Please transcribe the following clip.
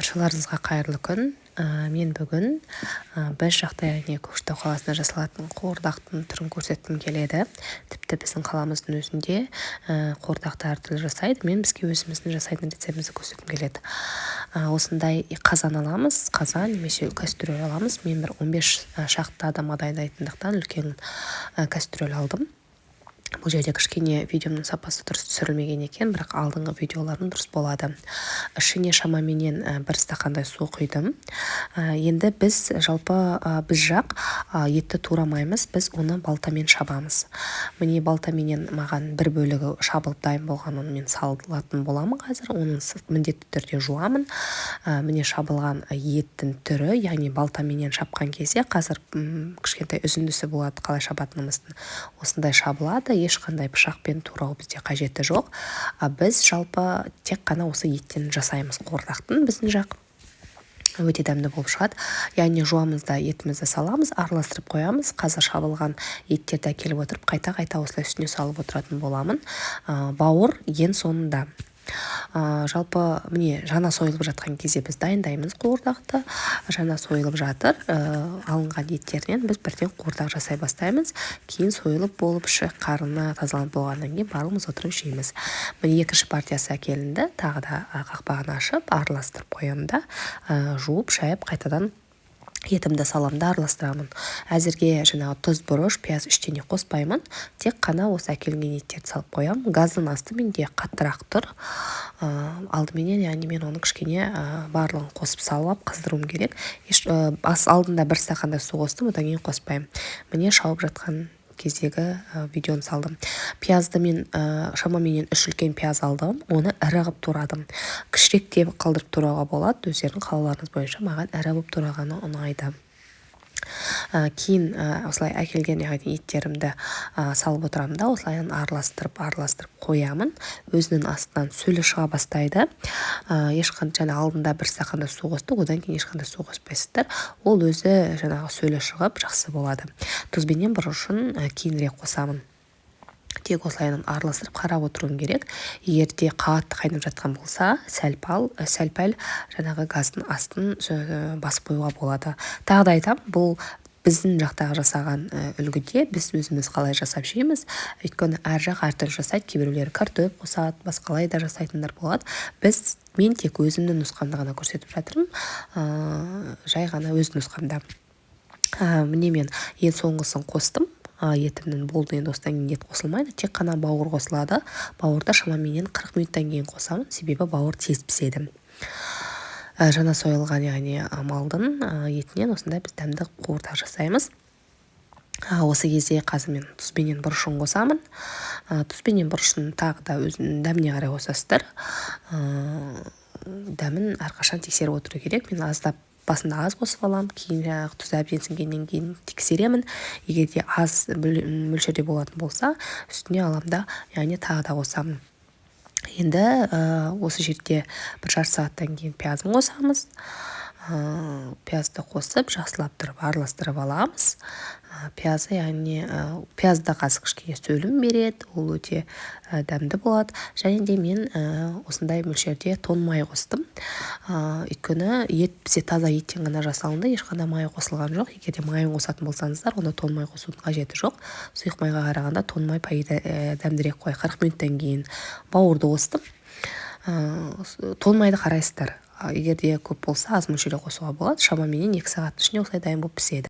Баршаларыңызға қайырлы күн. Мен бүгін біз жақта, яғни Көкшетау қаласында жасалатын қуырдақтың түрін көрсеткім келеді. Тіпті біздің қаламыздың өзінде қуырдақты әртүрлі жасайды. Мен бізге өзіміздің жасайтын рецептімізді көрсеткім келеді. Осындай қазан аламыз, қазан немесе кастрюль аламыз. Мен бір 15 шақты адам дайындайтындықтан үлкен кастрюль алдым. Бұл жерде кішкене видеомның сапасы дұрыс түсірілмеген екен, бірақ алдыңғы видеолардың дұрыс болады. Ішіне шамаменен бір стақандай су құйдым. Енді біз жақ етті турамаймыз, біз оны балтамен шабамыз. Міне балтаменен маған бір бөлігі шабылып дайын болғанын мен салатын боламын қазір. Оның міндетті түрде жуамын. Міне шабылған еттің түрі, яғни балтаменен шапқан кезде қазір кішкентай үзіндісі болады, қалай шабатынымыздың. Осындай шабылады. Ешқандай пышақпен турау бізде қажеті жоқ. Біз жалпы тек қана осы еттен жасаймыз қуырдақтың. Біздің жақ өте дәмді болып шығады. Яғни жуамызда етімізді саламыз, араластырып қоямыз. Қазір шабылған еттерді әкеліп отырып, қайта-қайта осылай үстіне салып отыратын боламын. Бауыр ең соңында. Жалпы міне жаңа сойылып жатқан кезде біз дайындаймыз қуырдақты. Жаңа сойылып жатыр. Алынған еттерінен біз бірден қуырдақ жасай бастаймыз. Кейін сойылып болып қарны тазаланып болғаннан кейін барлығымыз отырып жейміз. Міне екінші партиясы әкелінді. Тағы да қақпағын ашып, араластырып қоямын да, жуып, шайып, қайтадан етімді саламды араластырамын. Әзірге жаңағы тұз, бұрыш, пияз ештеңе қоспаймын. Тек қана осы әкелінген еттерді салып қоямын. Газдың асты менде қаттырақ тұр. Алдыменен, яғни мен оны кішкене барлығын қосып салып қыздыруым керек. Алдында бір стақандай су қостым, одан кейін қоспаймын. Міне шауып жатқан кездегі видеоны салдым. Пиязды мен шамаменен 3 үлкен пияз алдым. Оны ірі қылып турадым. Кішірек те қалдырып турауға болады. Өздерінің қалауларыңыз бойынша маған ірі қылып турағаны ұнайды. Кейін осылай әкелген еттерімді салып отырамын да, осылай араластырып қоямын. Өзінің астынан сөлі шыға бастайды. Ешқандай алдында бір стақанда су қостық, одан кейін ешқандай су қоспайсыздар. Ол өзі жаңағы сөлі шығып жақсы болады. Тұзбенен бұрышын кейінірек қосамын. Тек осылайынан араластырып қарап отыруым керек. Егерде қатты қайнап жатқан болса, сәл-пәл жаңағы газдың астын басып қоюға болады. Тағы да айтамын, бұл біздің жақтағы жасаған үлгіде біз өзіміз қалай жасап жейміз. Өйткені әр жақ әртүрлі жасайды. Кейбіреулері картоп қосады, басқалай да жасайтындар болады. Мен тек өзімнің нұсқамды ғана көрсетіп жатырмын. Жай ғана өз нұсқамда. Міне мен ең соңғысын қостым. Етімнің болды, енді осыдан кейін ет қосылмайды, тек қана бауыр қосылады. Бауырды шамаменен 40 минуттан кейін қосамын, себебі бауыр тез піседі. Жаңа сойылған, яғни малдың етінен осындай біз дәмді қуырдақ жасаймыз. Осы кезде қазір мен тұзбенен бұрышын қосамын. Тұзбенен бұрышын тағы да өзінің дәміне қарай қосасыздар. Дәмін әрқашан тексеріп отыру керек. Мен басында аз қосып аламын, кейін тұз әбден сіңгеннен кейін тексеремін. Егер де аз мөлшерде болатын болса, үстіне аламда, яғни тағы да қосамын. Енді осы жерде бір жарты сағаттан кейін пиязын қосамыз. Пиязды қосып, жақсылап тұрып араластырып аламыз. Пиязды қазір кішкене сөлім береді, ол өте дәмді болады. Және де мен осындай мөлшерде тон май қостым. Өйткені ет бізде таза еттен ғана жасалынды, ешқандай май қосылған жоқ. Егер де майын қосатын болсаңыздар, онда тон май қосудың қажеті жоқ. Сұйық майға қарағанда тон май дәмдірек қой. 40 минуттан кейін бауырды қостым. Тон майды қарайсыздар. Егер де көп болса, аз мөлшерде қосуға болады. Шамаменен 2 сағаттың ішінде осылай дайын болып піседі.